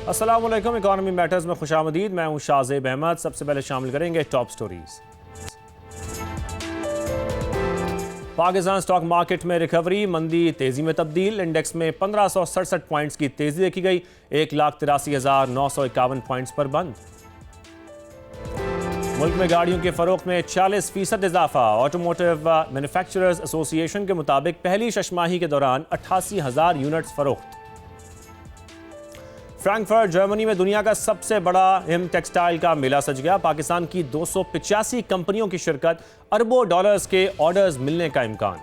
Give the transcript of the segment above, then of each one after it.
अस्सलाम वालेकुम। Economy matters में खुशामदीद। मैं हूं शाहजेब अहमद। सबसे पहले शामिल करेंगे top stories. Pakistan stock market में रिकवरी, मंदी तेजी में तब्दील। इंडेक्स में 1567 पॉइंट्स की तेजी देखी गई, 1,83,951 पॉइंट्स पर बंद। मुल्क में गाड़ियों के फरोख्त में 40% इजाफा। ऑटोमोटिव मैन्युफैक्चरर्स एसोसिएशन के मुताबिक पहली शशमाही के दौरान 88,000 यूनिट्स फरोख्त। फ्रैंकफर्ट जर्मनी में दुनिया का सबसे बड़ा हिम टेक्सटाइल का मेला सज गया। पाकिस्तान की 285 कंपनियों की शिरकत, अरबों डॉलर्स के ऑर्डर्स मिलने का इम्कान।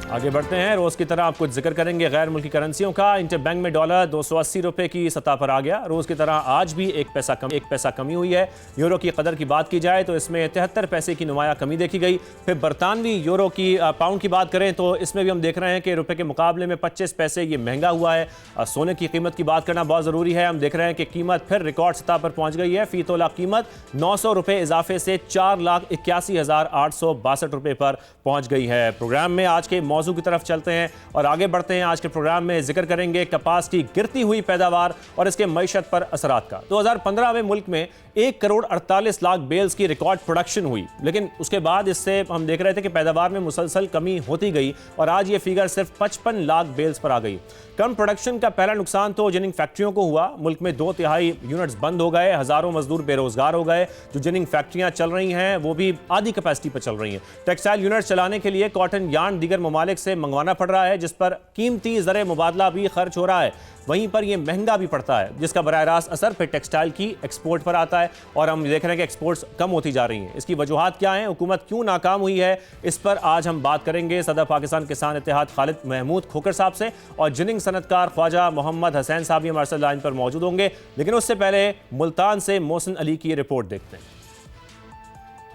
आगे बढ़ते हैं। रोज की तरह आप कुछ जिक्र करेंगे गैर मुल्की करेंसियों का। इंटरबैंक में डॉलर 280 रुपए की सतह पर आ गया। रोज की तरह आज भी एक पैसा कमी हुई है। यूरो की कदर की बात की जाए तो इसमें 73 पैसे की नुमाया कमी देखी गई। फिर बरतानवी यूरो की पाउंड की बात करें तो इसमें भी हम देख रहे हैं कि रुपए के मुकाबले में 25 पैसे ये महंगा हुआ है। सोने की कीमत की बात करना बहुत ज़रूरी है। हम देख रहे हैं कि कीमत फिर रिकॉर्ड सतह पर पहुंच गई है। फी तोला कीमत 900 रुपये इजाफे से 4,81,862 रुपये पर पहुंच गई है। प्रोग्राम में आज के मौजू की तरफ चलते हैं और आगे बढ़ते हैं। आज के प्रोग्राम में जिक्र करेंगे कपास की गिरती हुई पैदावार और इसके मईशत पर असरात का। 2015 में मुल्क में 1,48,00,000 बेल्स की रिकॉर्ड प्रोडक्शन हुई, लेकिन उसके बाद इससे हम देख रहे थे कि पैदावार में मुसलसल कमी होती गई और आज ये फिगर सिर्फ 55 लाख बेल्स पर आ गई। कम प्रोडक्शन का पहला नुकसान तो जिनिंग फैक्ट्रियों को हुआ। मुल्क में 2/3 यूनिट्स बंद हो गए, हजारों मजदूर बेरोजगार हो गए। जो जिनिंग फैक्ट्रियां चल रही हैं वो भी आधी कैपेसिटी पर चल रही हैं। टेक्सटाइल यूनिट्स चलाने के लिए कॉटन यार्न दीगर ममालिक से मंगवाना पड़ रहा है, जिस पर कीमती ज़र मुबादला भी खर्च हो रहा है। वहीं पर यह महंगा भी पड़ता है, जिसका बराह रास्त असर फिर टेक्सटाइल की एक्सपोर्ट पर आता है और हम देख रहे हैं कि एक्सपोर्ट्स कम होती जा रही हैं। इसकी वजूहात क्या हैं, हुकूमत क्यों नाकाम हुई है, इस पर आज हम बात करेंगे सदर पाकिस्तान किसान इत्तेहाद खालिद महमूद खोकर साहब से, और जिनिंग सनतकार ख्वाजा मोहम्मद हसैन साहब भी हमारे साथ लाइन पर मौजूद होंगे। लेकिन उससे पहले मुल्तान से मोहसिन अली की रिपोर्ट देखते हैं।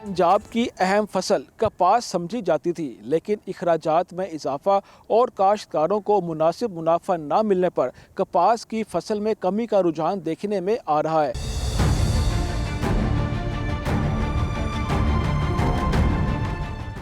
पंजाब की अहम फसल कपास समझी जाती थी, लेकिन अखराजात में इजाफा और काश्तकारों को मुनासिब मुनाफा न मिलने पर कपास की फसल में कमी का रुझान देखने में आ रहा है।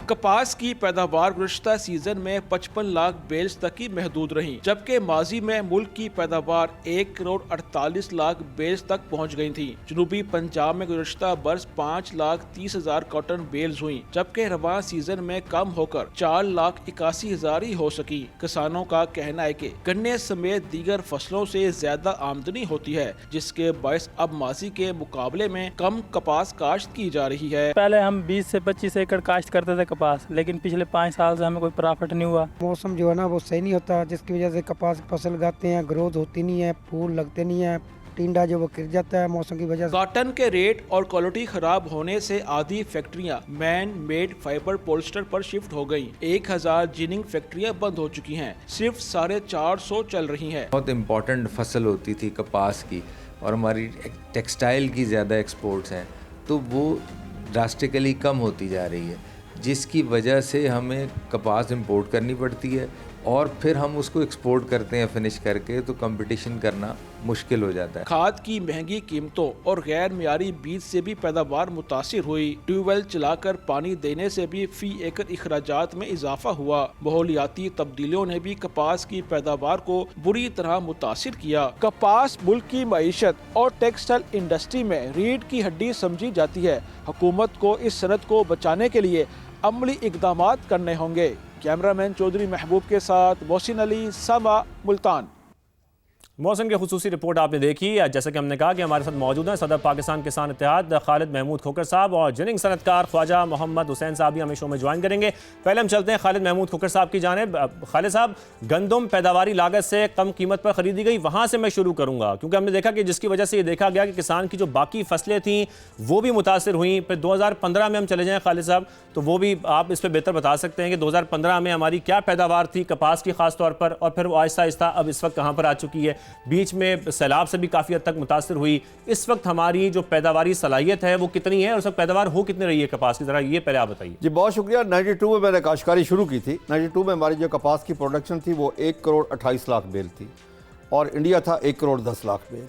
कपास की पैदावार गुज़श्ता सीजन में 55 लाख बेल्स तक ही महदूद रही, जबकि माजी में मुल्क की पैदावार 1,48,00,000 बेल्स तक पहुँच गई थी। जनूबी पंजाब में गुज़श्ता बरस 5,30,000 कॉटन बेल्स हुई, जबकि रवां सीजन में कम होकर 4,81,000 ही हो सकी। किसानों का कहना है कि गन्ने समेत दीगर फसलों से ज्यादा आमदनी होती है, जिसके बायस अब माजी के मुकाबले में कम कपास काश्त की जा रही है। पहले हम 20 से 25 एकड़ काश्त करते थे कपास, लेकिन पिछले 5 साल से हमें कोई प्रॉफिट नहीं हुआ। मौसम जो है ना वो सही नहीं होता, जिसकी वजह से कपास की फसल लगाते हैं, ग्रोथ होती नहीं है, फूल लगते नहीं है, टिंडा जो वो गिर जाता है मौसम की वजह से। कॉटन के रेट और क्वालिटी खराब होने से आधी फैक्ट्रियां मैन मेड फाइबर पोलिस्टर पर शिफ्ट हो गयी। 1,000 जिनिंग फैक्ट्रियां बंद हो चुकी हैं, सिर्फ 450 चल रही हैं। बहुत इम्पोर्टेंट फसल होती थी कपास की, और हमारी टेक्सटाइल की ज़्यादा एक्सपोर्ट्स हैं, तो वो ड्रास्टिकली कम होती जा रही है, जिसकी वजह से हमें कपास इंपोर्ट करनी पड़ती है और फिर हम उसको एक्सपोर्ट करते हैं फिनिश करके, तो कंपटीशन करना मुश्किल हो जाता है। खाद की महंगी कीमतों और गैर मियारी बीज से भी पैदावार मुतासिर हुई। ट्यूबवेल चलाकर पानी देने से भी फी एकड़ अखराजात में इजाफा हुआ। माहौलियाती तब्दीलियों ने भी कपास की पैदावार को बुरी तरह मुतासिर किया। कपास मुल्क की मईशत और टेक्सटाइल इंडस्ट्री में रीढ़ की हड्डी समझी जाती है। हुकूमत को इस सनत को बचाने के लिए अमली इक़दामात करने होंगे। कैमरामैन चौधरी महबूब के साथ मोहसिन अली, समा, मुल्तान। मौसम की खुसूसी रिपोर्ट आपने देखी। जैसे कि हमने कहा कि हमारे साथ मौजूद हैं सदर पाकिस्तान किसान इत्तेहाद खालिद महमूद खोकर साहब, और जिनिंग सनतकार ख्वाजा मोहम्मद हुसैन साहब भी हमें शो में ज्वाइन करेंगे। पहले हम चलते हैं खालिद महमूद खोकर साहब की जानिब। खालिद साहब, गंदम पैदावारी लागत से कम कीमत पर खरीदी गई, वहाँ से मैं शुरू करूँगा, क्योंकि हमने देखा कि जिसकी वजह से ये देखा गया कि किसान की जो बाकी फसलें थीं वो भी मुतासर हुई। फिर 2015 में हम चले जाएँ खालिद साहब, तो वो भी आप इस पर बेहतर बता सकते हैं कि 2015 में हमारी क्या पैदावार थी कपास की खास तौर पर, और फिर वो आहिस्ता आहिस्ता अब इस वक्त कहाँ पर आ चुकी है। बीच में सैलाब से भी काफ़ी हद तक मुतासर हुई। इस वक्त हमारी जो पैदावारी सलाहियत है वो कितनी है और सब पैदावार हो कितनी रही है कपास की, ज़रा ये पहले आप बताइए। जी बहुत शुक्रिया। 92 में मैंने काश्तकारी शुरू की थी। 92 में हमारी जो कपास की प्रोडक्शन थी वो 1,28,00,000 बेल थी और इंडिया था 1,10,00,000 बेल।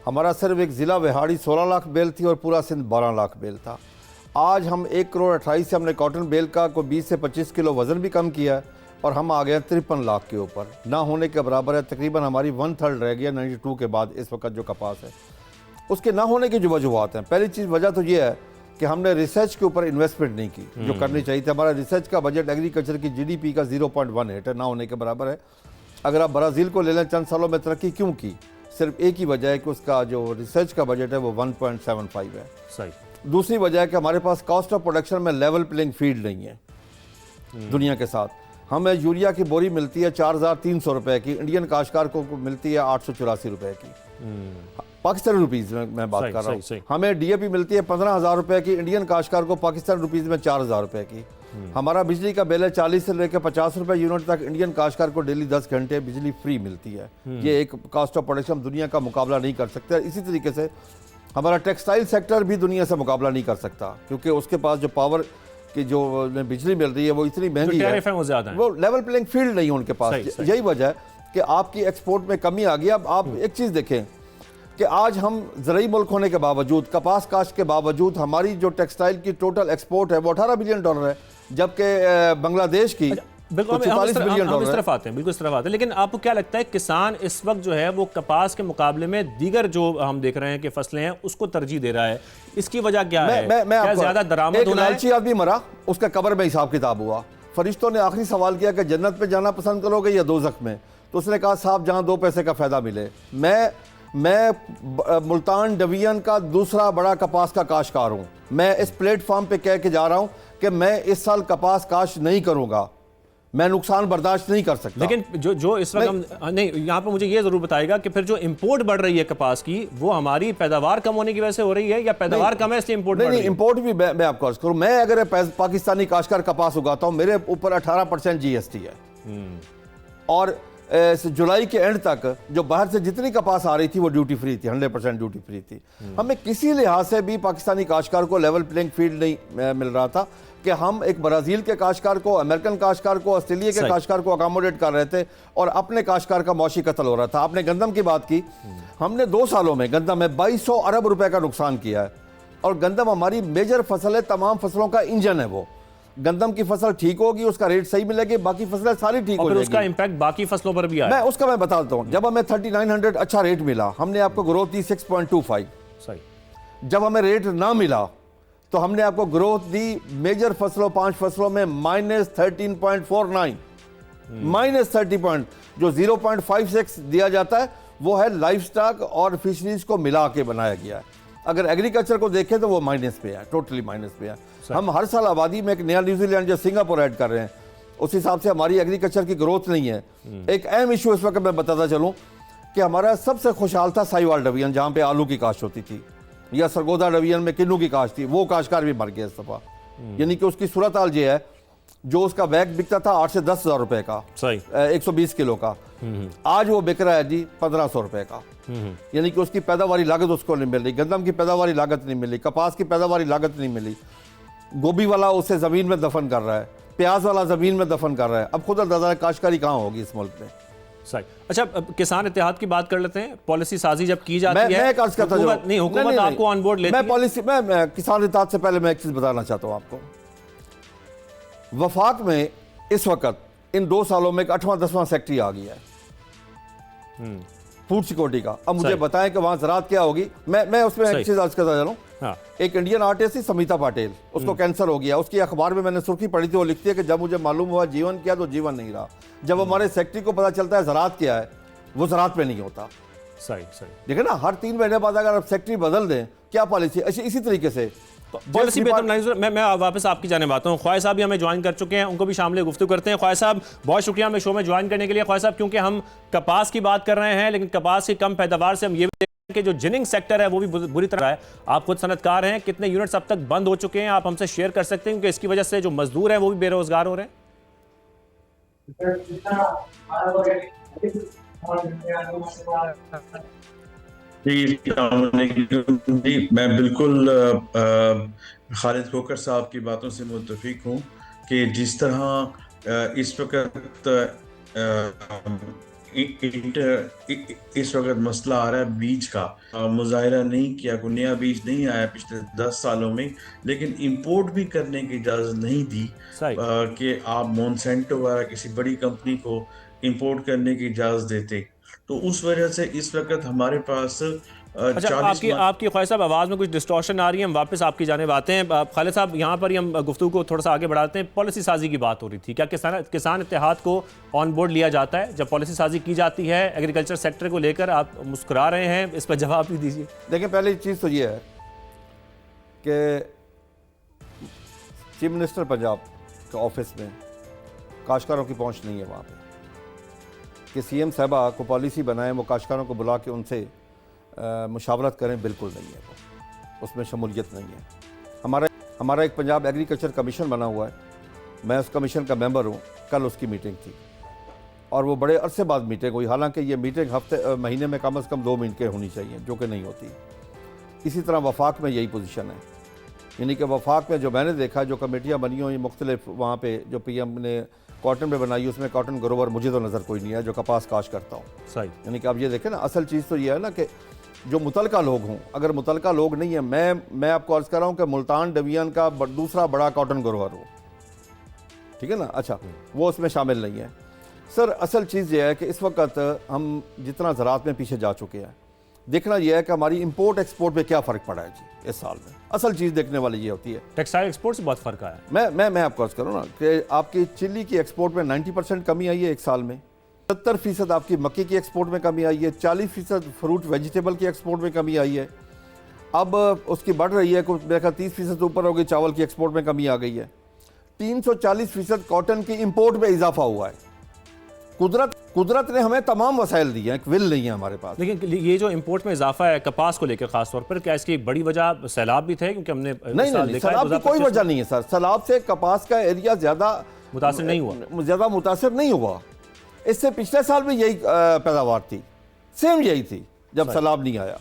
हमारा सिर्फ एक ज़िला विहाड़ी 16 लाख बेल थी और पूरा सिंध 12 लाख बेल था। आज हम 1,28,00,000 से हमने कॉटन बेल का कोई 20 से 25 किलो वज़न भी कम किया है और हम आ गए 53 लाख के ऊपर, ना होने के बराबर है। तकरीबन हमारी 1/3 रह गया 92 के बाद इस वक्त जो कपास है। उसके ना होने की जो वजूहत हैं, पहली चीज़ वजह तो ये है कि हमने रिसर्च के ऊपर इन्वेस्टमेंट नहीं की जो करनी चाहिए थी। हमारा रिसर्च का बजट एग्रीकल्चर की GDP का 0.18 है, ना होने के बराबर है। अगर आप ब्राज़ील को ले लें, चंद सालों में तरक्की क्यों की? सिर्फ एक ही वजह है कि उसका जो रिसर्च का बजट है वो 1.75 है। सही। दूसरी वजह है कि हमारे पास कॉस्ट ऑफ प्रोडक्शन में लेवल प्लेइंग फील्ड नहीं है दुनिया के साथ। हमें यूरिया की बोरी मिलती है 4,300 रुपए की, इंडियन काश्तकार को मिलती है 884 रुपए की, पाकिस्तानी रुपीज़ में मैं बात कर रहा हूँ। हमें DAP मिलती है 15,000 रुपए की, इंडियन काश्तकार को पाकिस्तानी रुपीज़ में 4,000 रुपए की। हमारा बिजली का बिल है 40 से लेकर 50 रुपए यूनिट तक, इंडियन काश्तकार को डेली 10 घंटे बिजली फ्री मिलती है। ये एक कॉस्ट ऑफ प्रोडक्शन दुनिया का मुकाबला नहीं कर सकते। इसी तरीके से हमारा टेक्सटाइल सेक्टर भी दुनिया से मुकाबला नहीं कर सकता, क्योंकि उसके पास जो पावर की जो बिजली मिल रही है वो इतनी महंगी है, वो लेवल प्लेइंग फील्ड नहीं है उनके पास। यही वजह है कि आपकी एक्सपोर्ट में कमी आ गई। अब आप एक चीज़ देखें कि आज हम ज़रूरी मुल्क होने के बावजूद, कपास काश्त के बावजूद, हमारी जो टेक्सटाइल की टोटल एक्सपोर्ट है वो $18 बिलियन है, जबकि बांग्लादेश की बिल्कुल। हम इस तरफ आते हैं, बिल्कुल इस तरफ आते हैं। लेकिन आपको क्या लगता है किसान इस वक्त जो है वो कपास के मुकाबले में दीगर जो हम देख रहे हैं कि फसलें हैं उसको तरजीह दे रहा है? इसकी वजह क्या है? क्या ज्यादा दरामद होना है? लालची आदमी मरा, उसका कब्र में हिसाब किताब हुआ। फरिश्तों ने आखिरी सवाल किया कि जन्नत पे जाना पसंद करोगे या दोज़ख में? तो उसने कहा साहब जहां 2 पैसे का फायदा मिले। मैं मुल्तान डिवीजन का दूसरा बड़ा कपास का काश्तकार हूं। मैं इस प्लेटफॉर्म पे कह के जा रहा हूं कि मैं इस साल कपास काश्त नहीं करूंगा, मैं नुकसान बर्दाश्त नहीं कर सकता। लेकिन जो इस वक्त हम नहीं, यहाँ पर मुझे ये जरूर बताएगा कि फिर जो इंपोर्ट बढ़ रही है कपास की, वो हमारी पैदावार कम होने की वजह से हो रही है या पैदावार कम है इसलिए इंपोर्ट? नहीं, इंपोर्ट भी मैं आपको अर्ज करूं, मैं अगर पाकिस्तानी काश्तकार कपास उगाता हूं, मेरे ऊपर 18% GST है। और जुलाई के एंड तक जो बाहर से जितनी कपास आ रही थी वो ड्यूटी फ्री थी, 100% ड्यूटी फ्री थी। हमें किसी लिहाज से भी पाकिस्तानी काश्तकार को लेवल प्लेइंग फील्ड नहीं मिल रहा था कि हम एक ब्राज़ील के काश्तकार को, अमेरिकन काश्तकार को, ऑस्ट्रेलिया के काश्तकार को अकोमोडेट कर रहे थे और अपने काश्तकार का मौशी कत्ल हो रहा था। आपने गंदम की बात की, हमने 2 सालों में गंदम में 2200 अरब रुपए का नुकसान किया है। और गंदम हमारी मेजर फसल है, तमाम फसलों का इंजन है। वो गंदम की फसल ठीक होगी, उसका रेट सही मिलेगी, बाकी फसलें सारी ठीक हो जाएगी। उसका इंपैक्ट बाकी फसलों पर भी आया। मैं बताता हूं। जब हमें 3900 अच्छा रेट मिला, हमने आपको ग्रोथ दी 6.25। सही। जब हमें रेट ना मिला तो हमने आपको ग्रोथ दी मेजर फसलों 5 फसलों में -13.49, -30 पॉइंट। जो 0.56 दिया जाता है वो है लाइफ स्टॉक और फिशरीज को मिला के बनाया गया है। अगर एग्रीकल्चर को देखें तो वो माइनस पे है, टोटली माइनस पे है। हम हर साल आबादी में एक नया न्यूजीलैंड या सिंगापुर ऐड कर रहे हैं, उस हिसाब से हमारी एग्रीकल्चर की ग्रोथ नहीं है। एक अहम इशू इस वक्त मैं बताता चलूं कि हमारा सबसे खुशहाल था साहिवाल डिवीजन, जहां पे आलू की काश्त होती थी, या सरगोदा डिवीजन में किन्नू की काश्त थी। वो काश्तकार भी मर गया इस दफा। यानी कि उसकी सूरत हाल ये है, जो उसका बैग बिकता था 8 से 10 हज़ार रुपए का, 120 किलो का, आज वो बिक रहा है जी 1500 रुपए का। यानी कि उसकी पैदावारी लागत उसको नहीं मिल रही, गंदम की पैदावारी लागत नहीं मिली, कपास की पैदावारी लागत नहीं मिली। गोभी वाला उसे जमीन में दफन कर रहा है, प्याज वाला जमीन में दफन कर रहा है। अब खुद अंदाजा है काश्तकारी कहाँ होगी इस मुल्क में। सही। अच्छा, किसान इत्तेहाद की बात कर लेते हैं। पॉलिसी साजी जब की जाती है, हुकूमत आपको ऑन बोर्ड लेती है। मैं किसान इत्तेहाद से पहले मैं एक चीज बताना चाहता हूं आपको। वफाक में इस वक्त इन 2 सालों में एक 8वां 10वां सेक्टर आ गया है फूड सिक्योरिटी का। अब मुझे बताएं कि वहां ज़राअत क्या होगी। मैं उसमें एक चीज अर्ज करता चलूं। एक इंडियन आर्टिस्ट थी समिता पाटिल, उसको कैंसर हो गया। उसकी अखबार में मैंने सुर्खी पढ़ी थी, वो लिखती है कि जब मुझे मालूम हुआ जीवन क्या, तो जीवन नहीं रहा। जब हमारे सेक्रेटरी को पता चलता है ज़राअत क्या है, वो ज़राअत में नहीं होता। सही। देखिए ना, हर 3 महीने बाद अगर आप सेक्रेटरी बदल दें, क्या पॉलिसी। इसी तरीके से पॉलिसी मैं वापस आपकी जाने आता हूँ। ख्वाजा साहब भी हमें ज्वाइन कर चुके हैं, उनको भी शामिल गुफ्तगू करते हैं। ख्वाजा साहब, बहुत शुक्रिया हमें शो में ज्वाइन करने के लिए। ख्वाजा साहब, क्योंकि हम कपास की बात कर रहे हैं, लेकिन कपास की कम पैदावार से हम ये भी देख रहे हैं कि जो जिनिंग सेक्टर है वो भी बुरी तरह है। आप खुद सनतकार हैं, कितने यूनिट्स अब तक बंद हो चुके हैं, आप हमसे शेयर कर सकते हैं, क्योंकि इसकी वजह से जो मजदूर हैं वो भी बेरोजगार हो रहे हैं। जी, मैं बिल्कुल खालिद खोकर साहब की बातों से मुत्तफिक हूँ कि जिस तरह इस वक्त इस वक्त मसला आ रहा है बीज का। मुजाहिरा नहीं किया, कोई नया बीज नहीं आया पिछले 10 सालों में, लेकिन इंपोर्ट भी करने की इजाज़त नहीं दी सही। कि आप मोनसेंटो वगैरह किसी बड़ी कंपनी को इंपोर्ट करने की इजाज़त देते। तो उस वजह से इस वक्त हमारे पास अच्छा, 40 आपकी ख्वाहिश साहब आवाज़ में कुछ डिस्टॉर्शन आ रही है, हम वापस आपकी जानिब आते हैं। खालिद साहब, यहाँ पर ही हम गुफ्तगू को थोड़ा सा आगे बढ़ाते हैं। पॉलिसी साजी की बात हो रही थी, क्या किसान इत्तेहाद को ऑन बोर्ड लिया जाता है जब पॉलिसी साजी की जाती है एग्रीकल्चर सेक्टर को लेकर? आप मुस्कुरा रहे हैं, इस पर जवाब भी दीजिए। देखिए, पहली चीज़ तो ये है कि चीफ मिनिस्टर पंजाब के ऑफिस में काश्तकारों की पहुँच नहीं है वहाँ पर कि सीएम साहबा को पॉलिसी बनाएं, वो काश्तकारों को बुला के उनसे मुशावरत करें, बिल्कुल नहीं है वो, उसमें शमूलियत नहीं है। हमारा एक पंजाब एग्रीकल्चर कमीशन बना हुआ है, मैं उस कमीशन का मेंबर हूँ। कल उसकी मीटिंग थी और वो बड़े अरसे बाद मीटिंग हुई, हालांकि ये मीटिंग महीने में कम से कम 2 मिनट होनी चाहिए, जो कि नहीं होती। इसी तरह वफाक में यही पोजीशन है, यानी कि वफाक में जो मैंने देखा, जो कमेटियाँ बनी हुई मुख्तलिफ, वहाँ पे जो पीएम ने कॉटन पे बनाई, उसमें कॉटन ग्रोवर मुझे तो नज़र कोई नहीं है जो कपास काश करता हूँ। सही। यानी कि आप ये देखें ना, असल चीज़ तो ये है ना कि जो मुतलका लोग हों, अगर मुतलका लोग नहीं है, मैं आपको अर्ज़ कर रहा हूँ कि मुल्तान डिवीजन का दूसरा बड़ा कॉटन ग्रोवर हो, ठीक है ना, अच्छा, वो उसमें शामिल नहीं है। सर, असल चीज़ ये है कि इस वक्त हम जितना ज़राअत में पीछे जा चुके हैं, देखना यह है कि हमारी इंपोर्ट एक्सपोर्ट पे क्या फ़र्क पड़ा है जी इस साल में। असल चीज़ देखने वाली ये होती है। टेक्सटाइल एक्सपोर्ट से बहुत फ़र्क आया है। मैं आपको अर्ज़ करूँ ना कि आपकी चिल्ली की एक्सपोर्ट में 90% कमी आई है एक साल में, 70% आपकी मक्की की एक्सपोर्ट में कमी आई है, 40% फ्रूट वेजिटेबल की एक्सपोर्ट में कमी आई है, अब उसकी बढ़ रही है, कुछ मेरे ख्याल 30% ऊपर हो गई, चावल की एक्सपोर्ट में कमी आ गई है, 340% कॉटन की इंपोर्ट में इजाफा हुआ है। कुदरत ने हमें तमाम वसाइल दिए हैं, विल नहीं है हमारे पास। लेकिन ये जो इंपोर्ट में इजाफा है कपास को लेकर खास तौर पर, क्या इसकी एक बड़ी वजह सैलाब भी थे? क्योंकि हमने नहीं, सैलाब की कोई वजह नहीं है सर। सैलाब से कपास का एरिया ज़्यादा मुतासिर नहीं हुआ। इससे पिछले साल भी यही पैदावार थी, सेम यही थी जब सैलाब नहीं आया।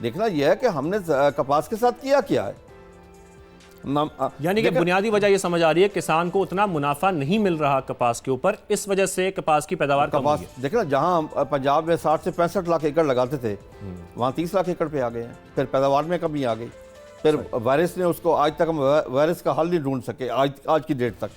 देखना यह है कि हमने कपास के साथ किया क्या है। यानी कि बुनियादी वजह यह समझ आ रही है किसान को उतना मुनाफा नहीं मिल रहा कपास के ऊपर, इस वजह से कपास की पैदावार कम हुई है। देखना, जहां पंजाब में 60 से 65 लाख एकड़ लगाते थे, वहां 30 लाख एकड़ पे आ गए हैं, फिर पैदावार में कमी आ गई, फिर वायरस ने उसको, आज तक हम वायरस का हल नहीं ढूंढ सके आज की डेट तक।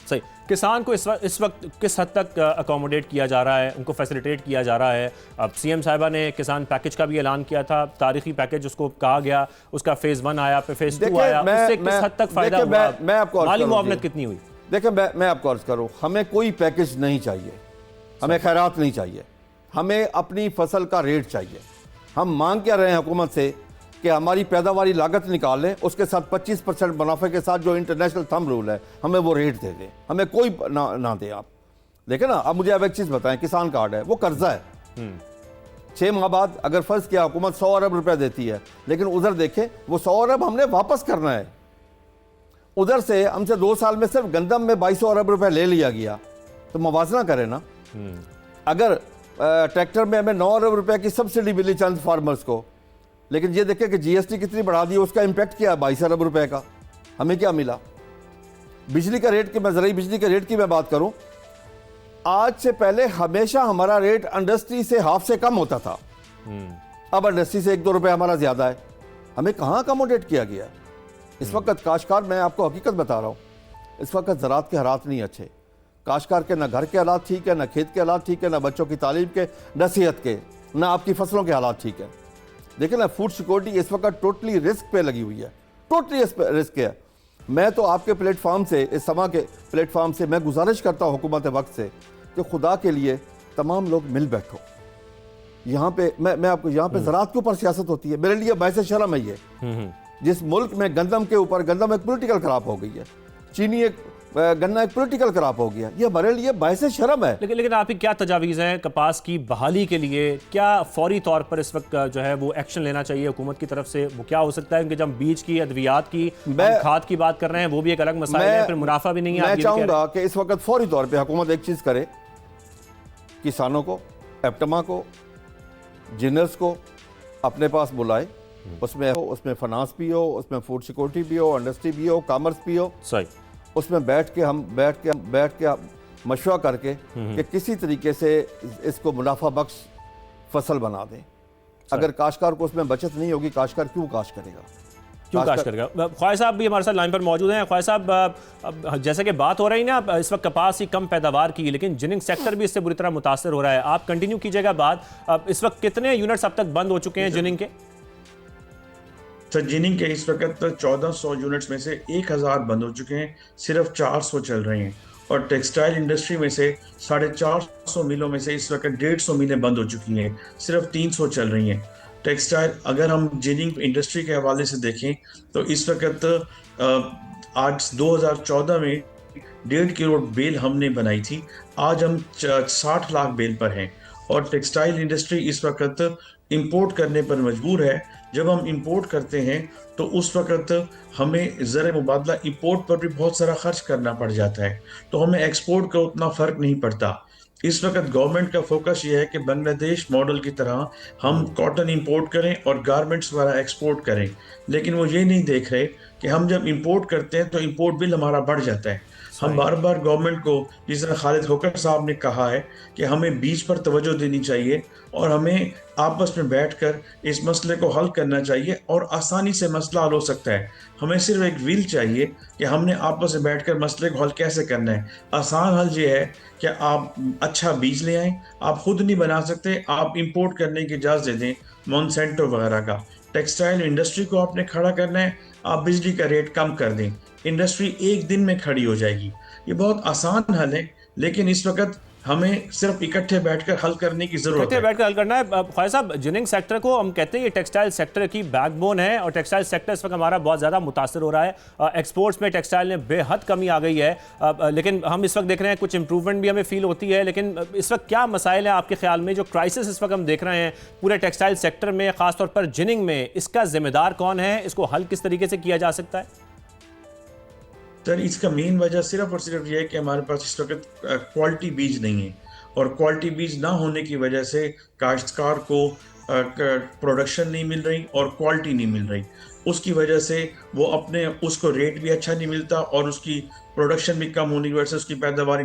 सही। किसान को इस वक्त किस हद तक अकोमोडेट किया जा रहा है, उनको फैसिलिटेट किया जा रहा है? अब सीएम साहिबा ने किसान पैकेज का भी ऐलान किया था, तारीखी पैकेज उसको कहा गया, उसका फेज़ 1 आया, फिर फेज़ 2 आया, उससे किस हद तक फायदा हुआ? मैं आपको माली मुआवनत कितनी हुई? देखिए, मैं आपको अर्ज करूँ, हमें कोई पैकेज नहीं चाहिए, हमें खैरात नहीं चाहिए, हमें अपनी फसल का रेट चाहिए। हम मांग क्या रहे हैं हुकूमत से कि हमारी पैदावारी लागत निकाल लें, उसके साथ 25% मुनाफे के साथ जो इंटरनेशनल थंब रूल है, हमें वो रेट दे दें, हमें कोई ना दें। आप देखें ना, अब मुझे अब एक चीज़ बताएं, किसान कार्ड है, वो कर्जा है। 6 माह बाद अगर फर्ज किया हुकूमत 100 अरब रुपए देती है, लेकिन उधर देखें वो 100 अरब हमने वापस करना है। उधर से हमसे 2 साल में सिर्फ गंदम में 2200 अरब रुपए ले लिया गया, तो मवाजना करें ना। अगर ट्रैक्टर में हमें 9 अरब रुपए की सब्सिडी मिली चंद फार्मर्स को, लेकिन ये देखें कि जीएसटी कितनी बढ़ा दी, उसका इम्पैक्ट क्या है 22 अरब रुपए का, हमें क्या मिला। बिजली का रेट की, मैं ज़रूरी बिजली के रेट की मैं बात करूं, आज से पहले हमेशा हमारा रेट इंडस्ट्री से हाफ से कम होता था, अब इंडस्ट्री से 1-2 रुपए हमारा ज़्यादा है। हमें कहाँ अकोमोडेट किया गया है इस वक्त? काश्तकार, मैं आपको हकीकत बता रहा हूँ, इस वक्त ज़राअत के हालात नहीं अच्छे। काश्तकार के ना घर के हालात ठीक है, ना खेत के हालात ठीक है, ना बच्चों की तालीम के, ना सेहत के, ना आपकी फसलों के हालात ठीक है। देखिए ना, फूड सिक्योरिटी इस वक्त टोटली रिस्क पे लगी हुई है, टोटली रिस्क है। मैं तो आपके प्लेटफॉर्म से, इस समा के प्लेटफॉर्म से मैं गुजारिश करता हूँ हुकूमत वक्त से कि खुदा के लिए तमाम लोग मिल बैठो। यहाँ पे मैं आपको, यहाँ पे ज़राअत के ऊपर सियासत होती है, मेरे लिए बायसे शर्म है ये। जिस मुल्क में गंदम के ऊपर, गंदम एक पॉलिटिकल क्रॉप हो गई है, चीनी एक, गन्ना एक पॉलिटिकल क्रॉप हो गया, ये हमारे लिए बायसे शर्म है। लेकिन आपकी क्या तजावीज़ हैं कपास की बहाली के लिए? क्या फौरी तौर पर इस वक्त जो है वो एक्शन लेना चाहिए हुकूमत की तरफ से? वो क्या हो सकता है? क्योंकि जब बीज की, अद्वियात की, खाद की बात कर रहे हैं, वो भी एक अलग मसाइल है, फिर मुनाफा भी नहीं है। मैं चाहूँगा कि इस वक्त फौरी तौर पर हुकूमत एक चीज़ करे, किसानों को, एप्टमा को, जिनर्स को अपने पास बुलाए, उसमें फाइनेंस भी हो, उसमें फूड सिक्योरिटी भी हो, इंडस्ट्री भी हो, कॉमर्स भी हो, सही। उसमें बैठ के मशवरा करके कि किसी तरीके से इसको मुनाफा बख्श फसल बना दें। अगर काश्तकार को उसमें बचत नहीं होगी, काश्तकार क्यों काश्त करेगा? क्यों काश्त करेगा? ख्वाजा साहब भी हमारे साथ लाइन पर मौजूद हैं। ख्वाजा साहब, जैसे कि बात हो रही ना इस वक्त कपास की कम पैदावार की, लेकिन जिनिंग सेक्टर भी इससे बुरी तरह मुतासर हो रहा है। आप कंटिन्यू कीजिएगा बात। इस वक्त कितने यूनिट्स अब तक बंद हो चुके हैं जिनिंग के? सर, जिनिंग के इस वक्त 1400 यूनिट्स में से 1000 बंद हो चुके हैं, सिर्फ 400 चल रहे हैं। और टेक्सटाइल इंडस्ट्री में से 450 मिलों में से इस वक्त 150 मिलें बंद हो चुकी हैं, सिर्फ 300 चल रही हैं। टेक्सटाइल, अगर हम जिनिंग इंडस्ट्री के हवाले से देखें तो इस वक्त आज 2014 में 1.5 करोड़ बेल हमने बनाई थी, आज हम 60 लाख बेल पर हैं। और टेक्सटाइल इंडस्ट्री इस वक्त इंपोर्ट करने पर मजबूर है। जब हम इंपोर्ट करते हैं तो उस वक्त हमें ज़र मुबादला इंपोर्ट पर भी बहुत सारा खर्च करना पड़ जाता है, तो हमें एक्सपोर्ट का उतना फ़र्क नहीं पड़ता। इस वक्त गवर्नमेंट का फोकस ये है कि बांग्लादेश मॉडल की तरह हम कॉटन इंपोर्ट करें और गारमेंट्स वाला एक्सपोर्ट करें, लेकिन वो ये नहीं देख रहे कि हम जब इंपोर्ट करते हैं तो इंपोर्ट बिल हमारा बढ़ जाता है। हम बार बार गवर्नमेंट को, जिस तरह खालिद खोकर साहब ने कहा है कि हमें बीज पर तवज्जो देनी चाहिए और हमें आपस में बैठकर इस मसले को हल करना चाहिए और आसानी से मसला हल हो सकता है। हमें सिर्फ एक विल चाहिए कि हमने आपस में बैठकर मसले को हल कैसे करना है। आसान हल ये है कि आप अच्छा बीज ले आएं। आप खुद नहीं बना सकते, आप इंपोर्ट करने की इजाज़त दे दें मॉन्सेंटो वगैरह का। टेक्सटाइल इंडस्ट्री को आपने खड़ा करना है, आप बिजली का रेट कम कर दें, इंडस्ट्री एक दिन में खड़ी हो जाएगी। ये बहुत आसान हल है, लेकिन इस वक्त हमें सिर्फ इकट्ठे बैठकर हल करने की जरूरत है। इकट्ठे बैठकर हल करना है। ख्वाजा साहब, जिनिंग सेक्टर को हम कहते हैं ये टेक्सटाइल सेक्टर की बैकबोन है और टेक्सटाइल सेक्टर इस वक्त हमारा बहुत ज़्यादा मुतासर हो रहा है। एक्सपोर्ट्स में टेक्सटाइल में बेहद कमी आ गई है, लेकिन हम इस वक्त देख रहे हैं कुछ इंप्रूवमेंट भी हमें फील होती है। लेकिन इस वक्त क्या मसाइल हैं आपके ख्याल में? जो क्राइसिस इस वक्त हम देख रहे हैं पूरे टेक्सटाइल सेक्टर में, खासतौर पर जिनिंग में, इसका जिम्मेदार कौन है? इसको हल किस तरीके से किया जा सकता है? सर, इसका मेन वजह सिर्फ और सिर्फ ये है कि हमारे पास इस वक्त क्वालिटी बीज नहीं है, और क्वालिटी बीज ना होने की वजह से काश्तकार को प्रोडक्शन नहीं मिल रही और क्वालिटी नहीं मिल रही। उसकी वजह से वो अपने उसको रेट भी अच्छा नहीं मिलता और उसकी प्रोडक्शन भी कम होने की वजह से उसकी पैदावारी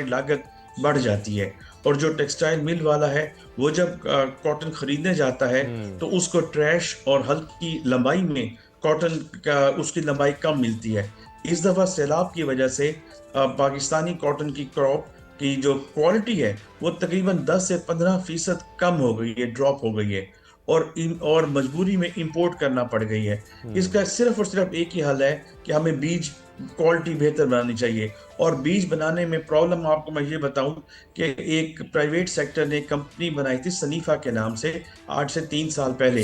लागत बढ़ जाती है। और जो टेक्सटाइल मिल वाला है वो जब कॉटन खरीदने जाता है तो उसको ट्रैश और हल्की लंबाई में कॉटन का उसकी लंबाई कम मिलती है। इस दफ़ा सैलाब की वजह से पाकिस्तानी कॉटन की क्रॉप की जो क्वालिटी है वो तकरीबन 10 से 15% कम हो गई है, ड्रॉप हो गई है, और मजबूरी में इंपोर्ट करना पड़ गई है। इसका सिर्फ और सिर्फ एक ही हल है कि हमें बीज क्वालिटी बेहतर बनानी चाहिए। और बीज बनाने में प्रॉब्लम आपको मैं ये बताऊं कि एक प्राइवेट सेक्टर ने कंपनी बनाई थी सनीफा के नाम से आज से 3 साल पहले,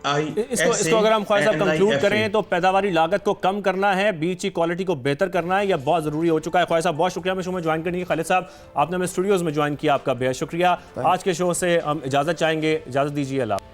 इसको अगर हम ख्वाजा साहब कंक्लूड करें तो पैदावारी लागत को कम करना है, बीज की क्वालिटी को बेहतर करना है, यह बहुत ज़रूरी हो चुका है। ख्वाजा साहब, बहुत शुक्रिया हमें शो में ज्वाइन करने की। खालिद साहब, आपने हमें स्टूडियोज़ में ज्वाइन किया, आपका बेहद शुक्रिया। आज के शो से हम इजाज़त चाहेंगे, इजाज़त दीजिए। अल्लाह।